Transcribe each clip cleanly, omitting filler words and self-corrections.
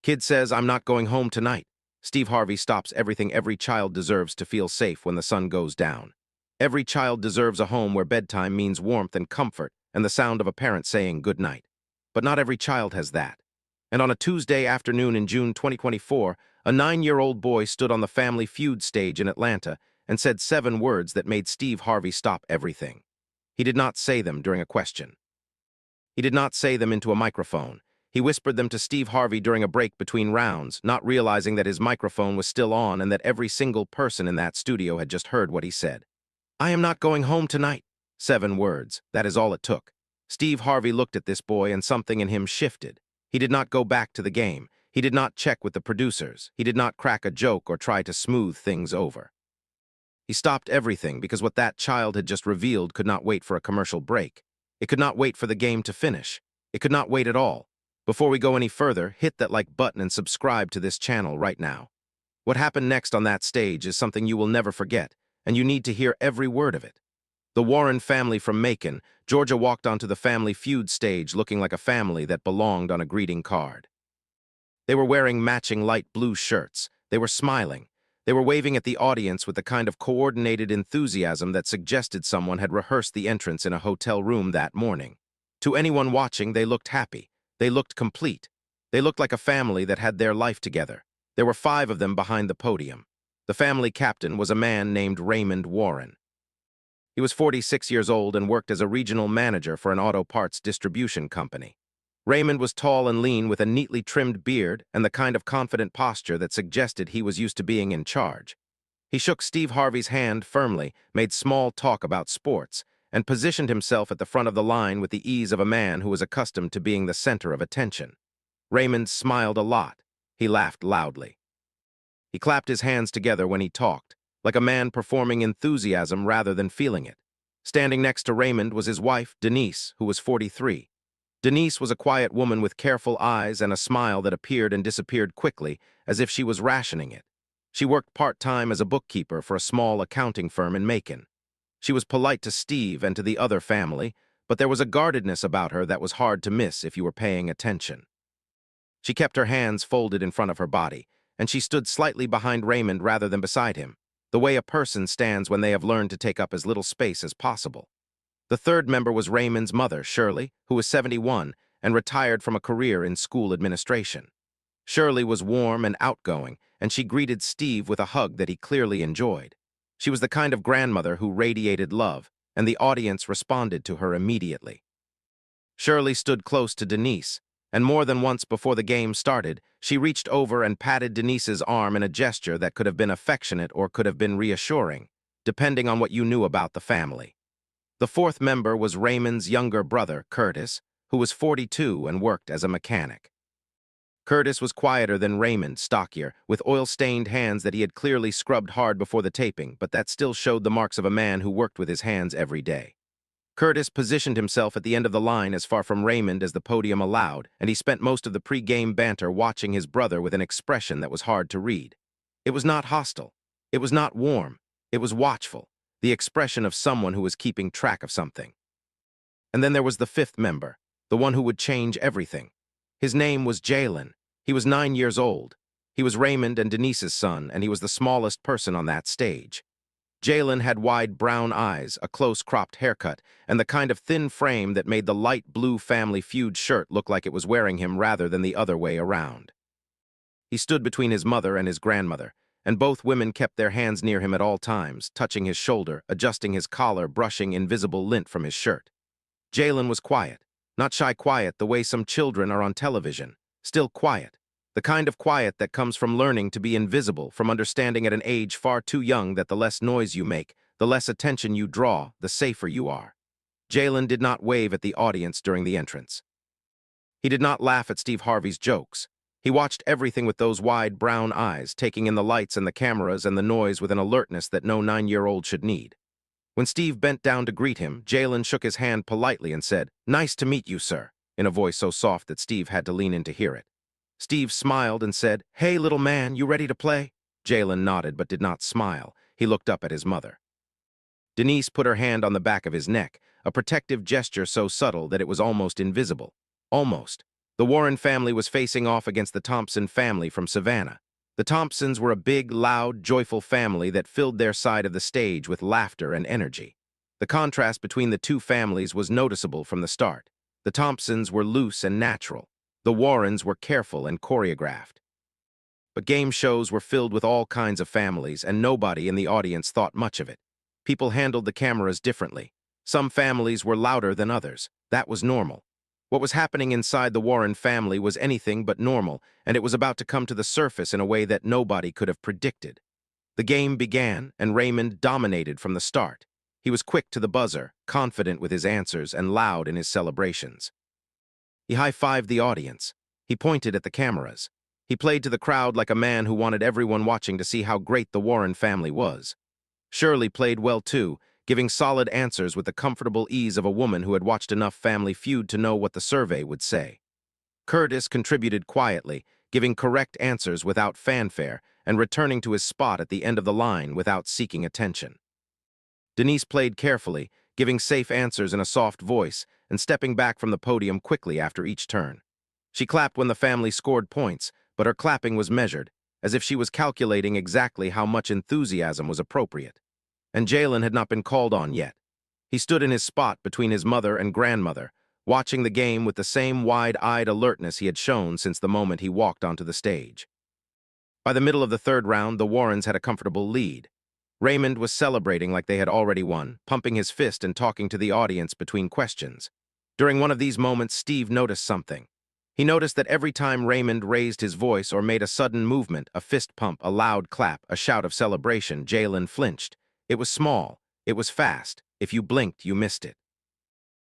Kid says, "I'm not going home tonight." Steve Harvey stops everything every child deserves to feel safe when the sun goes down. Every child deserves a home where bedtime means warmth and comfort and the sound of a parent saying good night. But not every child has that. And on a Tuesday afternoon in June 2024, a 9-year-old boy stood on the Family Feud stage in Atlanta and said 7 words that made Steve Harvey stop everything. He did not say them during a question. He did not say them into a microphone. He whispered them to Steve Harvey during a break between rounds, not realizing that his microphone was still on and that every single person in that studio had just heard what he said. "I am not going home tonight." 7 words. That is all it took. Steve Harvey looked at this boy and something in him shifted. He did not go back to the game. He did not check with the producers. He did not crack a joke or try to smooth things over. He stopped everything because what that child had just revealed could not wait for a commercial break. It could not wait for the game to finish. It could not wait at all. Before we go any further, hit that like button and subscribe to this channel right now. What happened next on that stage is something you will never forget, and you need to hear every word of it. The Warren family from Macon, Georgia walked onto the Family Feud stage looking like a family that belonged on a greeting card. They were wearing matching light blue shirts. They were smiling. They were waving at the audience with the kind of coordinated enthusiasm that suggested someone had rehearsed the entrance in a hotel room that morning. To anyone watching, they looked happy. They looked complete. They looked like a family that had their life together. There were 5 of them behind the podium. The family captain was a man named Raymond Warren. He was 46 years old and worked as a regional manager for an auto parts distribution company. Raymond was tall and lean with a neatly trimmed beard and the kind of confident posture that suggested he was used to being in charge. He shook Steve Harvey's hand firmly, made small talk about sports, and positioned himself at the front of the line with the ease of a man who was accustomed to being the center of attention. Raymond smiled a lot. He laughed loudly. He clapped his hands together when he talked, like a man performing enthusiasm rather than feeling it. Standing next to Raymond was his wife, Denise, who was 43. Denise was a quiet woman with careful eyes and a smile that appeared and disappeared quickly, as if she was rationing it. She worked part-time as a bookkeeper for a small accounting firm in Macon. She was polite to Steve and to the other family, but there was a guardedness about her that was hard to miss if you were paying attention. She kept her hands folded in front of her body, and she stood slightly behind Raymond rather than beside him, the way a person stands when they have learned to take up as little space as possible. The third member was Raymond's mother, Shirley, who was 71 and retired from a career in school administration. Shirley was warm and outgoing, and she greeted Steve with a hug that he clearly enjoyed. She was the kind of grandmother who radiated love, and the audience responded to her immediately. Shirley stood close to Denise, and more than once before the game started, she reached over and patted Denise's arm in a gesture that could have been affectionate or could have been reassuring, depending on what you knew about the family. The fourth member was Raymond's younger brother, Curtis, who was 42 and worked as a mechanic. Curtis was quieter than Raymond, stockier, with oil-stained hands that he had clearly scrubbed hard before the taping, but that still showed the marks of a man who worked with his hands every day. Curtis positioned himself at the end of the line as far from Raymond as the podium allowed, and he spent most of the pre-game banter watching his brother with an expression that was hard to read. It was not hostile. It was not warm. It was watchful, the expression of someone who was keeping track of something. And then there was the fifth member, the one who would change everything. His name was Jalen. He was 9 years old. He was Raymond and Denise's son, and he was the smallest person on that stage. Jalen had wide brown eyes, a close-cropped haircut, and the kind of thin frame that made the light blue Family Feud shirt look like it was wearing him rather than the other way around. He stood between his mother and his grandmother, and both women kept their hands near him at all times, touching his shoulder, adjusting his collar, brushing invisible lint from his shirt. Jalen was quiet, not shy quiet the way some children are on television, still quiet, the kind of quiet that comes from learning to be invisible, from understanding at an age far too young that the less noise you make, the less attention you draw, the safer you are. Jalen did not wave at the audience during the entrance. He did not laugh at Steve Harvey's jokes. He watched everything with those wide brown eyes, taking in the lights and the cameras and the noise with an alertness that no 9-year-old should need. When Steve bent down to greet him, Jalen shook his hand politely and said, "Nice to meet you, sir," in a voice so soft that Steve had to lean in to hear it. Steve smiled and said, "Hey, little man, you ready to play?" Jalen nodded but did not smile. He looked up at his mother. Denise put her hand on the back of his neck, a protective gesture so subtle that it was almost invisible. Almost. The Warren family was facing off against the Thompson family from Savannah. The Thompsons were a big, loud, joyful family that filled their side of the stage with laughter and energy. The contrast between the two families was noticeable from the start. The Thompsons were loose and natural. The Warrens were careful and choreographed. But game shows were filled with all kinds of families, and nobody in the audience thought much of it. People handled the cameras differently. Some families were louder than others. That was normal. What was happening inside the Warren family was anything but normal, and it was about to come to the surface in a way that nobody could have predicted. The game began, and Raymond dominated from the start. He was quick to the buzzer, confident with his answers, and loud in his celebrations. He high-fived the audience. He pointed at the cameras. He played to the crowd like a man who wanted everyone watching to see how great the Warren family was. Shirley played well too, giving solid answers with the comfortable ease of a woman who had watched enough Family Feud to know what the survey would say. Curtis contributed quietly, giving correct answers without fanfare and returning to his spot at the end of the line without seeking attention. Denise played carefully, giving safe answers in a soft voice and stepping back from the podium quickly after each turn. She clapped when the family scored points, but her clapping was measured, as if she was calculating exactly how much enthusiasm was appropriate. And Jalen had not been called on yet. He stood in his spot between his mother and grandmother, watching the game with the same wide-eyed alertness he had shown since the moment he walked onto the stage. By the middle of the third round, the Warrens had a comfortable lead. Raymond was celebrating like they had already won, pumping his fist and talking to the audience between questions. During one of these moments, Steve noticed something. He noticed that every time Raymond raised his voice or made a sudden movement, a fist pump, a loud clap, a shout of celebration, Jalen flinched. It was small. It was fast. If you blinked, you missed it.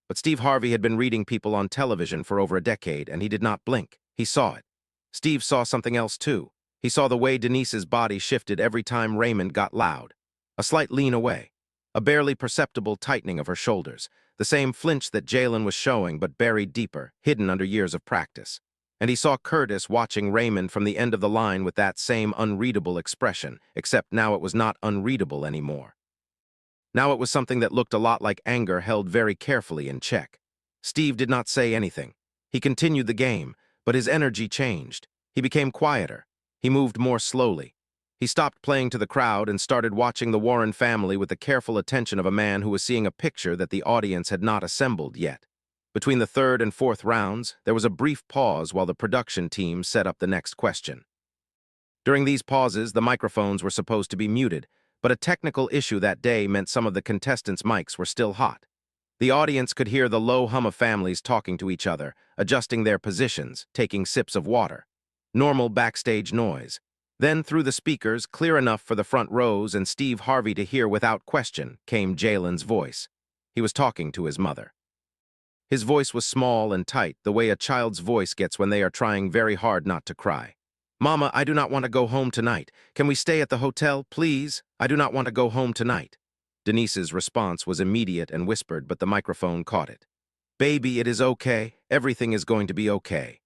But Steve Harvey had been reading people on television for over a decade, and he did not blink. He saw it. Steve saw something else, too. He saw the way Denise's body shifted every time Raymond got loud. A slight lean away. A barely perceptible tightening of her shoulders. The same flinch that Jalen was showing, but buried deeper, hidden under years of practice. And he saw Curtis watching Raymond from the end of the line with that same unreadable expression, except now it was not unreadable anymore. Now it was something that looked a lot like anger held very carefully in check. Steve did not say anything. He continued the game, but his energy changed. He became quieter. He moved more slowly. He stopped playing to the crowd and started watching the Warren family with the careful attention of a man who was seeing a picture that the audience had not assembled yet. Between the third and fourth rounds, there was a brief pause while the production team set up the next question. During these pauses, the microphones were supposed to be muted, but a technical issue that day meant some of the contestants' mics were still hot. The audience could hear the low hum of families talking to each other, adjusting their positions, taking sips of water. Normal backstage noise. Then, through the speakers, clear enough for the front rows and Steve Harvey to hear without question, came Jalen's voice. He was talking to his mother. His voice was small and tight, the way a child's voice gets when they are trying very hard not to cry. "Mama, I do not want to go home tonight. Can we stay at the hotel, please? I do not want to go home tonight." Denise's response was immediate and whispered, but the microphone caught it. "Baby, it is okay. Everything is going to be okay."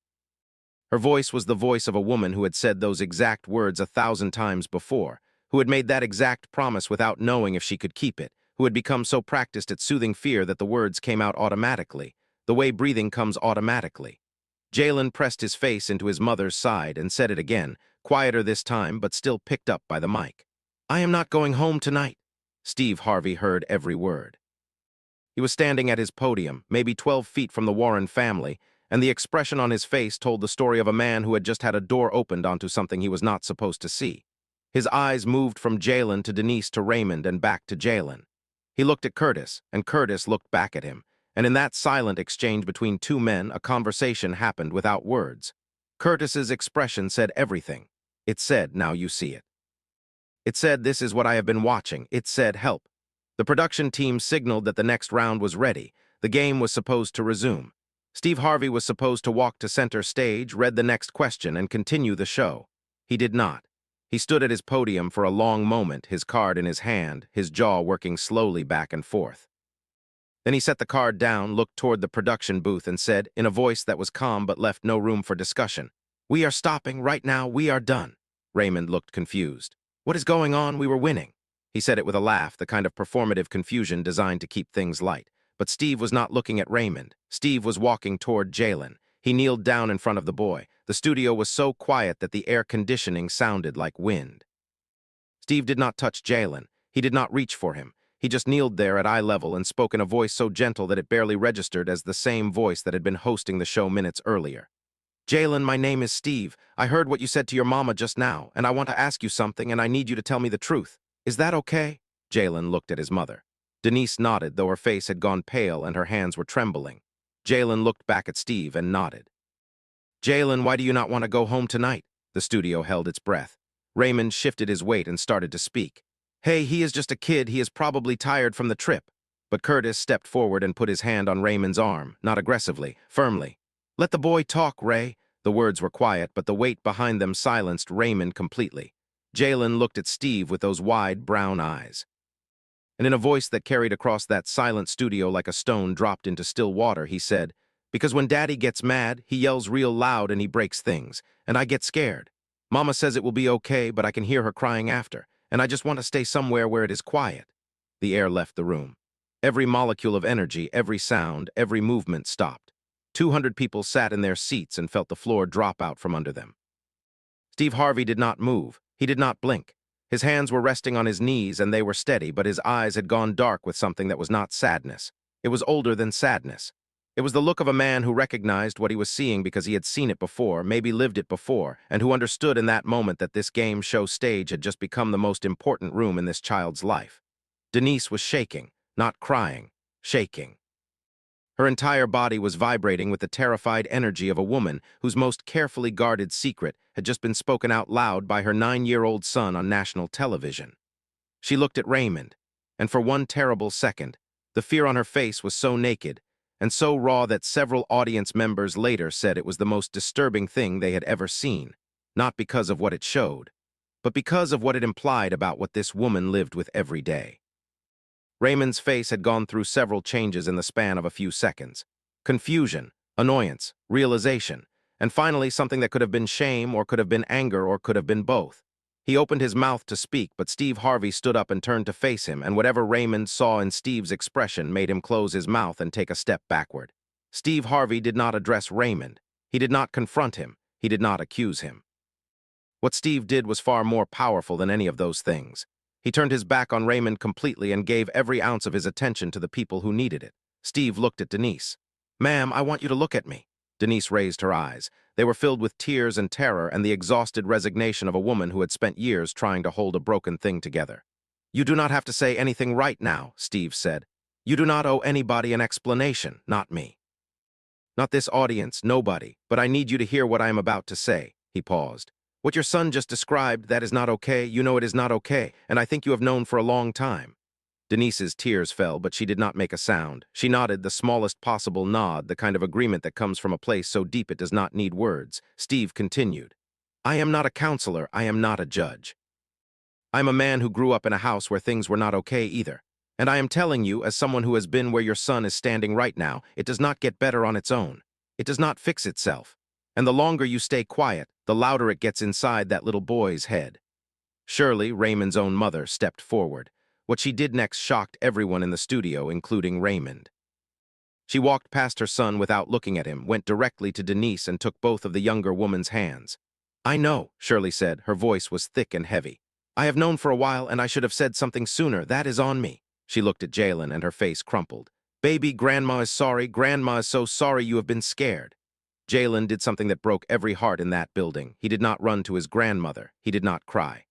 Her voice was the voice of a woman who had said those exact words 1,000 times before, who had made that exact promise without knowing if she could keep it, who had become so practiced at soothing fear that the words came out automatically, the way breathing comes automatically. Jalen pressed his face into his mother's side and said it again, quieter this time but still picked up by the mic. "I am not going home tonight." Steve Harvey heard every word. He was standing at his podium, maybe 12 feet from the Warren family, and the expression on his face told the story of a man who had just had a door opened onto something he was not supposed to see. His eyes moved from Jalen to Denise to Raymond and back to Jalen. He looked at Curtis, and Curtis looked back at him, and in that silent exchange between two men, a conversation happened without words. Curtis's expression said everything. It said, "Now you see it." It said, "This is what I have been watching." It said, "Help." The production team signaled that the next round was ready. The game was supposed to resume. Steve Harvey was supposed to walk to center stage, read the next question, and continue the show. He did not. He stood at his podium for a long moment, his card in his hand, his jaw working slowly back and forth. Then he set the card down, looked toward the production booth, and said, in a voice that was calm but left no room for discussion, "We are stopping right now. We are done." Raymond looked confused. "What is going on? We were winning." He said it with a laugh, the kind of performative confusion designed to keep things light. But Steve was not looking at Raymond. Steve was walking toward Jalen. He kneeled down in front of the boy. The studio was so quiet that the air conditioning sounded like wind. Steve did not touch Jalen. He did not reach for him. He just kneeled there at eye level and spoke in a voice so gentle that it barely registered as the same voice that had been hosting the show minutes earlier. Jalen, my name is Steve. I heard what you said to your mama just now, and I want to ask you something, and I need you to tell me the truth. Is that okay? Jalen looked at his mother. Denise nodded, though her face had gone pale and her hands were trembling. Jalen looked back at Steve and nodded. Jalen, why do you not want to go home tonight? The studio held its breath. Raymond shifted his weight and started to speak. Hey, he is just a kid. He is probably tired from the trip. But Curtis stepped forward and put his hand on Raymond's arm, not aggressively, firmly. Let the boy talk, Ray. The words were quiet, but the weight behind them silenced Raymond completely. Jalen looked at Steve with those wide, brown eyes. And in a voice that carried across that silent studio like a stone dropped into still water, he said, because when Daddy gets mad, he yells real loud and he breaks things, and I get scared. Mama says it will be okay, but I can hear her crying after, and I just want to stay somewhere where it is quiet. The air left the room. Every molecule of energy, every sound, every movement stopped. 200 people sat in their seats and felt the floor drop out from under them. Steve Harvey did not move. He did not blink. His hands were resting on his knees and they were steady, but his eyes had gone dark with something that was not sadness. It was older than sadness. It was the look of a man who recognized what he was seeing because he had seen it before, maybe lived it before, and who understood in that moment that this game show stage had just become the most important room in this child's life. Denise was shaking, not crying, shaking. Her entire body was vibrating with the terrified energy of a woman whose most carefully guarded secret had just been spoken out loud by her 9-year-old son on national television. She looked at Raymond, and for one terrible second, the fear on her face was so naked and so raw that several audience members later said it was the most disturbing thing they had ever seen, not because of what it showed, but because of what it implied about what this woman lived with every day. Raymond's face had gone through several changes in the span of a few seconds. Confusion, annoyance, realization, and finally something that could have been shame or could have been anger or could have been both. He opened his mouth to speak, but Steve Harvey stood up and turned to face him, and whatever Raymond saw in Steve's expression made him close his mouth and take a step backward. Steve Harvey did not address Raymond. He did not confront him. He did not accuse him. What Steve did was far more powerful than any of those things. He turned his back on Raymond completely and gave every ounce of his attention to the people who needed it. Steve looked at Denise. Ma'am, I want you to look at me. Denise raised her eyes. They were filled with tears and terror and the exhausted resignation of a woman who had spent years trying to hold a broken thing together. You do not have to say anything right now, Steve said. You do not owe anybody an explanation, not me. Not this audience, nobody, but I need you to hear what I am about to say. He paused. What your son just described, that is not okay. You know it is not okay, and I think you have known for a long time. Denise's tears fell, but she did not make a sound. She nodded, the smallest possible nod, the kind of agreement that comes from a place so deep it does not need words. Steve continued. I am not a counselor. I am not a judge. I am a man who grew up in a house where things were not okay either. And I am telling you, as someone who has been where your son is standing right now, it does not get better on its own. It does not fix itself. And the longer you stay quiet, the louder it gets inside that little boy's head. Shirley, Raymond's own mother, stepped forward. What she did next shocked everyone in the studio, including Raymond. She walked past her son without looking at him, went directly to Denise and took both of the younger woman's hands. I know, Shirley said. Her voice was thick and heavy. I have known for a while and I should have said something sooner. That is on me. She looked at Jalen and her face crumpled. Baby, Grandma is sorry. Grandma is so sorry you have been scared. Jalen did something that broke every heart in that building. He did not run to his grandmother. He did not cry.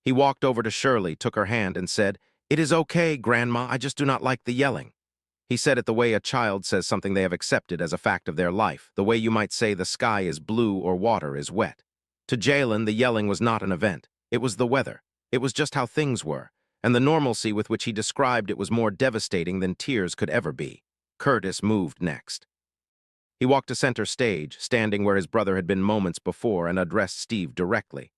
He walked over to Shirley, took her hand, and said, It is okay, Grandma, I just do not like the yelling. He said it the way a child says something they have accepted as a fact of their life, the way you might say the sky is blue or water is wet. To Jalen, the yelling was not an event. It was the weather. It was just how things were, and the normalcy with which he described it was more devastating than tears could ever be. Curtis moved next. He walked to center stage, standing where his brother had been moments before, and addressed Steve directly.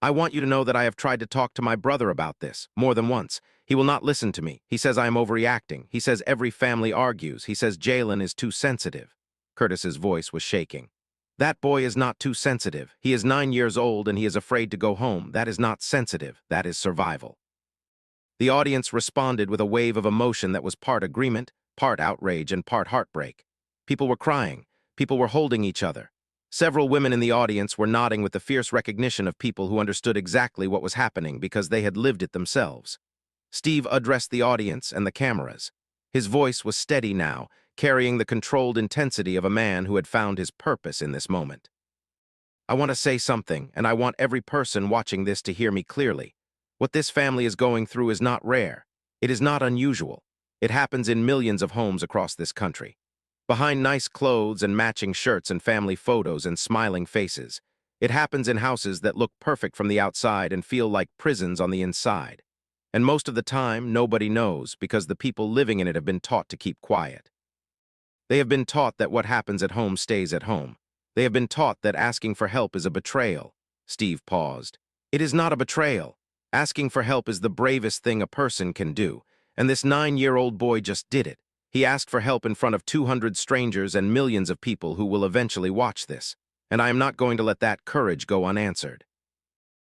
I want you to know that I have tried to talk to my brother about this, more than once. He will not listen to me. He says I am overreacting. He says every family argues. He says Jalen is too sensitive. Curtis's voice was shaking. That boy is not too sensitive. He is 9 years old and he is afraid to go home. That is not sensitive. That is survival. The audience responded with a wave of emotion that was part agreement, part outrage, and part heartbreak. People were crying. People were holding each other. Several women in the audience were nodding with the fierce recognition of people who understood exactly what was happening because they had lived it themselves. Steve addressed the audience and the cameras. His voice was steady now, carrying the controlled intensity of a man who had found his purpose in this moment. I want to say something, and I want every person watching this to hear me clearly. What this family is going through is not rare. It is not unusual. It happens in millions of homes across this country. Behind nice clothes and matching shirts and family photos and smiling faces, it happens in houses that look perfect from the outside and feel like prisons on the inside. And most of the time, nobody knows because the people living in it have been taught to keep quiet. They have been taught that what happens at home stays at home. They have been taught that asking for help is a betrayal. Steve paused. It is not a betrayal. Asking for help is the bravest thing a person can do, and this 9-year-old boy just did it. He asked for help in front of 200 strangers and millions of people who will eventually watch this, and I am not going to let that courage go unanswered.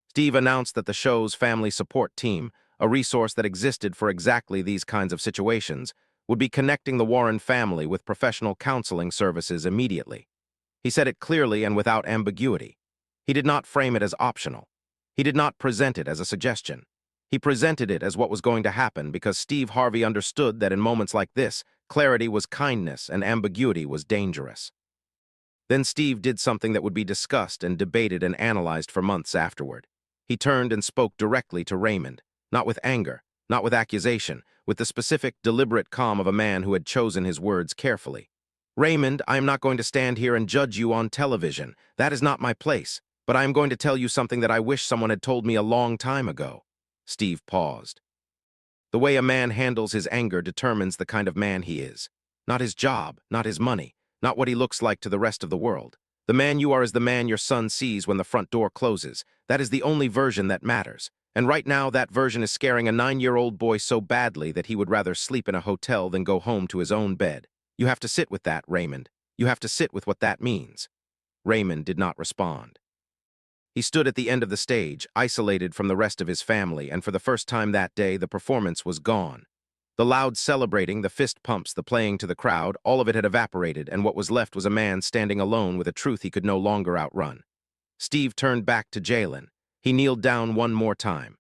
Steve announced that the show's family support team, a resource that existed for exactly these kinds of situations, would be connecting the Warren family with professional counseling services immediately. He said it clearly and without ambiguity. He did not frame it as optional. He did not present it as a suggestion. He presented it as what was going to happen because Steve Harvey understood that in moments like this, clarity was kindness and ambiguity was dangerous. Then Steve did something that would be discussed and debated and analyzed for months afterward. He turned and spoke directly to Raymond, not with anger, not with accusation, with the specific, deliberate calm of a man who had chosen his words carefully. Raymond, I am not going to stand here and judge you on television. That is not my place. But I am going to tell you something that I wish someone had told me a long time ago. Steve paused. The way a man handles his anger determines the kind of man he is. Not his job, not his money, not what he looks like to the rest of the world. The man you are is the man your son sees when the front door closes. That is the only version that matters. And right now, that version is scaring a 9-year-old boy so badly that he would rather sleep in a hotel than go home to his own bed. You have to sit with that, Raymond. You have to sit with what that means. Raymond did not respond. He stood at the end of the stage, isolated from the rest of his family, and for the first time that day, the performance was gone. The loud celebrating, the fist pumps, the playing to the crowd, all of it had evaporated, and what was left was a man standing alone with a truth he could no longer outrun. Steve turned back to Jalen. He kneeled down one more time.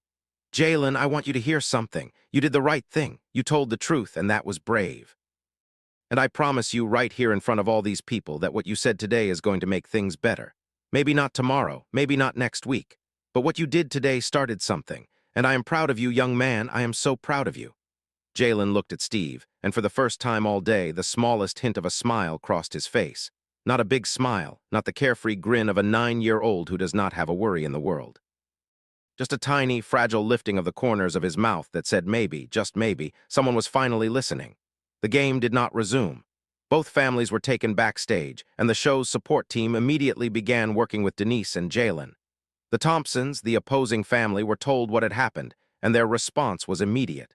Jalen, I want you to hear something. You did the right thing. You told the truth, and that was brave. And I promise you right here in front of all these people that what you said today is going to make things better. Maybe not tomorrow, maybe not next week. But what you did today started something, and I am proud of you, young man. I am so proud of you. Jalen looked at Steve, and for the first time all day, the smallest hint of a smile crossed his face. Not a big smile, not the carefree grin of a 9-year-old who does not have a worry in the world. Just a tiny, fragile lifting of the corners of his mouth that said maybe, just maybe, someone was finally listening. The game did not resume. Both families were taken backstage, and the show's support team immediately began working with Denise and Jalen. The Thompsons, the opposing family, were told what had happened, and their response was immediate.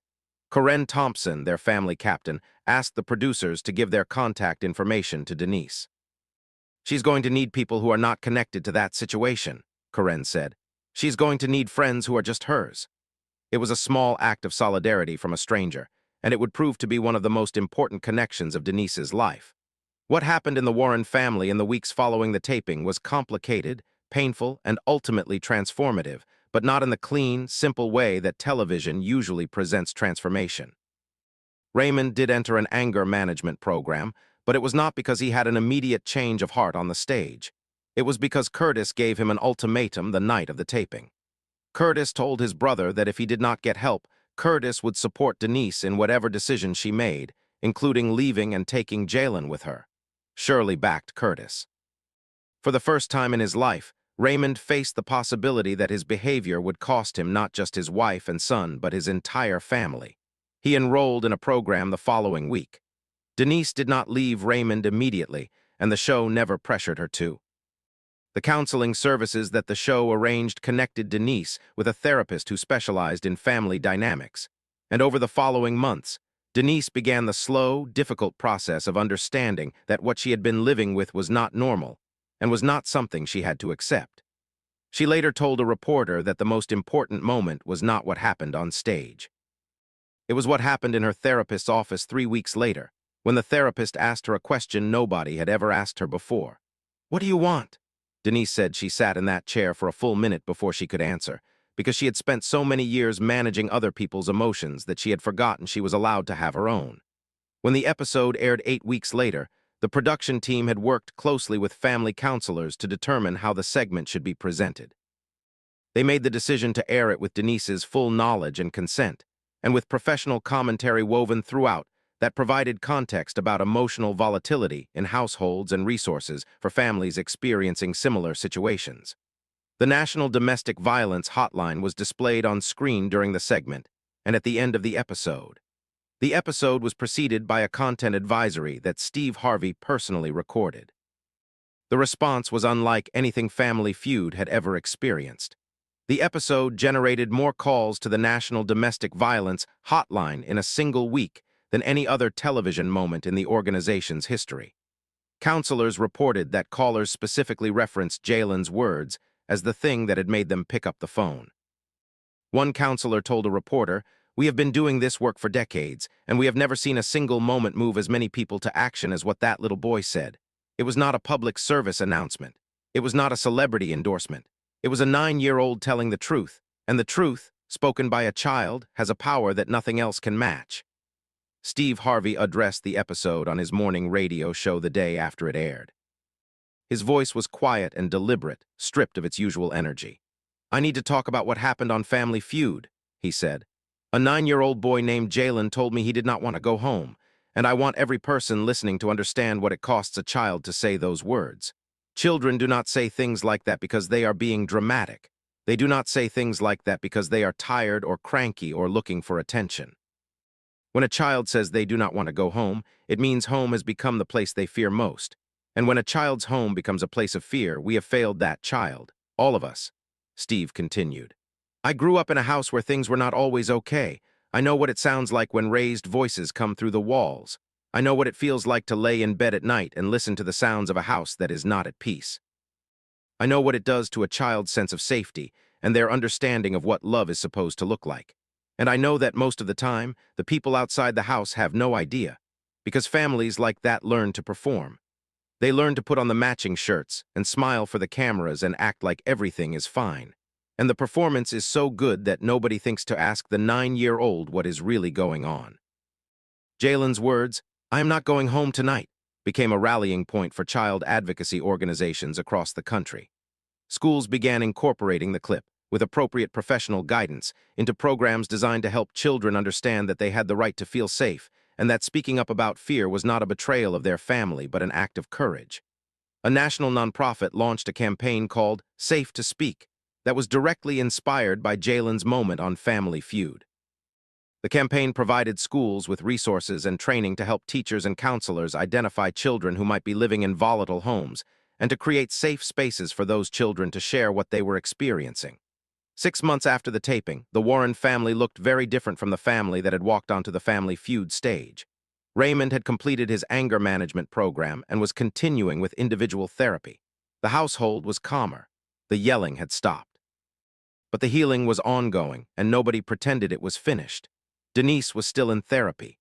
Corinne Thompson, their family captain, asked the producers to give their contact information to Denise. She's going to need people who are not connected to that situation, Corinne said. She's going to need friends who are just hers. It was a small act of solidarity from a stranger, and it would prove to be one of the most important connections of Denise's life. What happened in the Warren family in the weeks following the taping was complicated, painful, and ultimately transformative, but not in the clean, simple way that television usually presents transformation. Raymond did enter an anger management program, but it was not because he had an immediate change of heart on the stage. It was because Curtis gave him an ultimatum the night of the taping. Curtis told his brother that if he did not get help, Curtis would support Denise in whatever decision she made, including leaving and taking Jalen with her. Shirley backed Curtis. For the first time in his life, Raymond faced the possibility that his behavior would cost him not just his wife and son, but his entire family. He enrolled in a program the following week. Denise did not leave Raymond immediately, and the show never pressured her to. The counseling services that the show arranged connected Denise with a therapist who specialized in family dynamics. And over the following months, Denise began the slow, difficult process of understanding that what she had been living with was not normal and was not something she had to accept. She later told a reporter that the most important moment was not what happened on stage. It was what happened in her therapist's office 3 weeks later. when the therapist asked her a question nobody had ever asked her before. "What do you want?" Denise said she sat in that chair for a full minute before she could answer, because she had spent so many years managing other people's emotions that she had forgotten she was allowed to have her own. When the episode aired 8 weeks later, the production team had worked closely with family counselors to determine how the segment should be presented. They made the decision to air it with Denise's full knowledge and consent, and with professional commentary woven throughout that provided context about emotional volatility in households and resources for families experiencing similar situations. The National Domestic Violence Hotline was displayed on screen during the segment and at the end of the episode. The episode was preceded by a content advisory that Steve Harvey personally recorded. The response was unlike anything Family Feud had ever experienced. The episode generated more calls to the National Domestic Violence Hotline in a single week than any other television moment in the organization's history. Counselors reported that callers specifically referenced Jalen's words as the thing that had made them pick up the phone. One counselor told a reporter, "We have been doing this work for decades, and we have never seen a single moment move as many people to action as what that little boy said. It was not a public service announcement. It was not a celebrity endorsement. It was a 9-year-old telling the truth, and the truth, spoken by a child, has a power that nothing else can match." Steve Harvey addressed the episode on his morning radio show the day after it aired. His voice was quiet and deliberate, stripped of its usual energy. "I need to talk about what happened on Family Feud," he said. "A 9-year-old boy named Jalen told me he did not want to go home, and I want every person listening to understand what it costs a child to say those words. Children do not say things like that because they are being dramatic. They do not say things like that because they are tired or cranky or looking for attention. When a child says they do not want to go home, it means home has become the place they fear most. And when a child's home becomes a place of fear, we have failed that child. All of us," Steve continued. "I grew up in a house where things were not always okay. I know what it sounds like when raised voices come through the walls. I know what it feels like to lay in bed at night and listen to the sounds of a house that is not at peace. I know what it does to a child's sense of safety and their understanding of what love is supposed to look like. And I know that most of the time, the people outside the house have no idea, because families like that learn to perform. They learn to put on the matching shirts and smile for the cameras and act like everything is fine. And the performance is so good that nobody thinks to ask the 9-year-old what is really going on." Jalen's words, "I am not going home tonight," became a rallying point for child advocacy organizations across the country. Schools began incorporating the clip, with appropriate professional guidance, into programs designed to help children understand that they had the right to feel safe and that speaking up about fear was not a betrayal of their family but an act of courage. A national nonprofit launched a campaign called Safe to Speak that was directly inspired by Jalen's moment on Family Feud. The campaign provided schools with resources and training to help teachers and counselors identify children who might be living in volatile homes and to create safe spaces for those children to share what they were experiencing. 6 months after the taping, the Warren family looked very different from the family that had walked onto the Family Feud stage. Raymond had completed his anger management program and was continuing with individual therapy. The household was calmer. The yelling had stopped. But the healing was ongoing, and nobody pretended it was finished. Denise was still in therapy.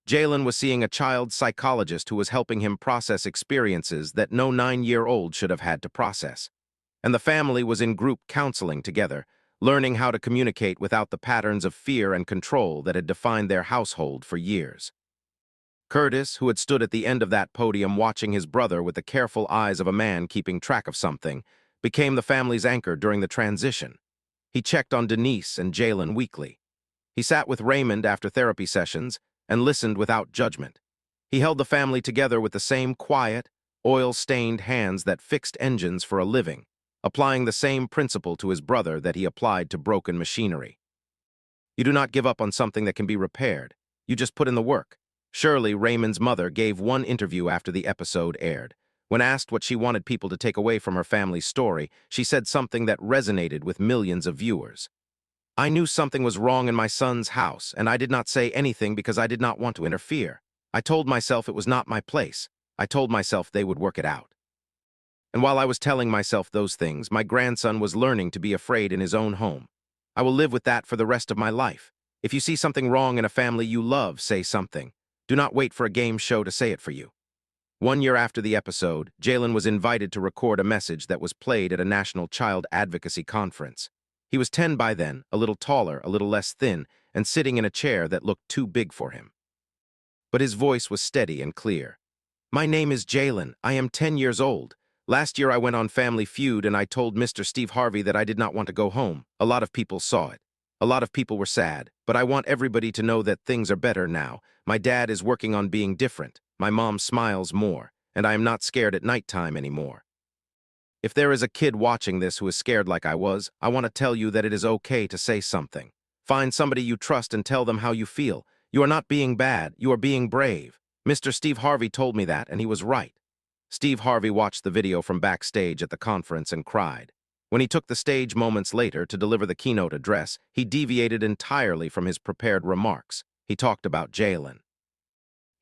Jalen was seeing a child psychologist who was helping him process experiences that no 9-year-old should have had to process. And the family was in group counseling together, learning how to communicate without the patterns of fear and control that had defined their household for years. Curtis, who had stood at the end of that podium watching his brother with the careful eyes of a man keeping track of something, became the family's anchor during the transition. He checked on Denise and Jalen weekly. He sat with Raymond after therapy sessions and listened without judgment. He held the family together with the same quiet, oil-stained hands that fixed engines for a living, applying the same principle to his brother that he applied to broken machinery. You do not give up on something that can be repaired. You just put in the work. Shirley, Raymond's mother, gave one interview after the episode aired. When asked what she wanted people to take away from her family's story, she said something that resonated with millions of viewers. "I knew something was wrong in my son's house, and I did not say anything because I did not want to interfere. I told myself it was not my place. I told myself they would work it out." And while I was telling myself those things, my grandson was learning to be afraid in his own home. I will live with that for the rest of my life. If you see something wrong in a family you love, say something. Do not wait for a game show to say it for you. 1 year after the episode, Jalen was invited to record a message that was played at a national child advocacy conference. He was 10 by then, a little taller, a little less thin, and sitting in a chair that looked too big for him. But his voice was steady and clear. "My name is Jalen. I am 10 years old. Last year I went on Family Feud and I told Mr. Steve Harvey that I did not want to go home. A lot of people saw it. A lot of people were sad, but I want everybody to know that things are better now. My dad is working on being different. My mom smiles more, and I am not scared at nighttime anymore. If there is a kid watching this who is scared like I was, I want to tell you that it is okay to say something. Find somebody you trust and tell them how you feel. You are not being bad, you are being brave. Mr. Steve Harvey told me that, and he was right." Steve Harvey watched the video from backstage at the conference and cried. When he took the stage moments later to deliver the keynote address, he deviated entirely from his prepared remarks. He talked about Jalen.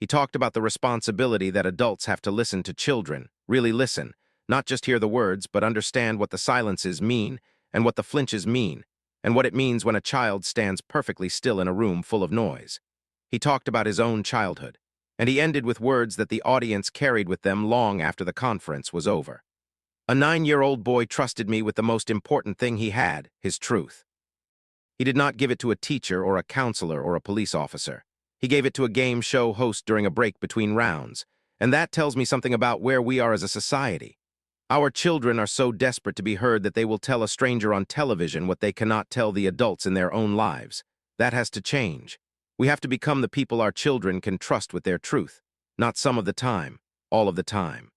He talked about the responsibility that adults have to listen to children, really listen, not just hear the words, but understand what the silences mean, and what the flinches mean, and what it means when a child stands perfectly still in a room full of noise. He talked about his own childhood, and he ended with words that the audience carried with them long after the conference was over. "A 9-year-old boy trusted me with the most important thing he had, his truth. He did not give it to a teacher or a counselor or a police officer. He gave it to a game show host during a break between rounds, and that tells me something about where we are as a society. Our children are so desperate to be heard that they will tell a stranger on television what they cannot tell the adults in their own lives. That has to change. We have to become the people our children can trust with their truth, not some of the time, all of the time.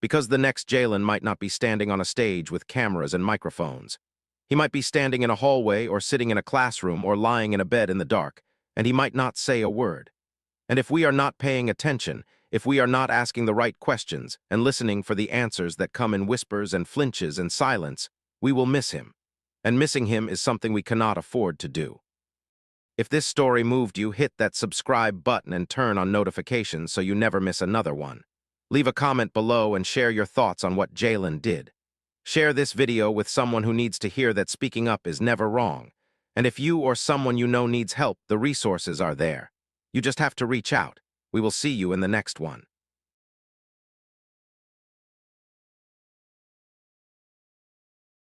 Because the next Jalen might not be standing on a stage with cameras and microphones. He might be standing in a hallway or sitting in a classroom or lying in a bed in the dark, and he might not say a word. And if we are not paying attention, if we are not asking the right questions and listening for the answers that come in whispers and flinches and silence, we will miss him. And missing him is something we cannot afford to do. If this story moved you, hit that subscribe button and turn on notifications so you never miss another one. Leave a comment below and share your thoughts on what Jalen did. Share this video with someone who needs to hear that speaking up is never wrong. And if you or someone you know needs help, the resources are there. You just have to reach out. We will see you in the next one.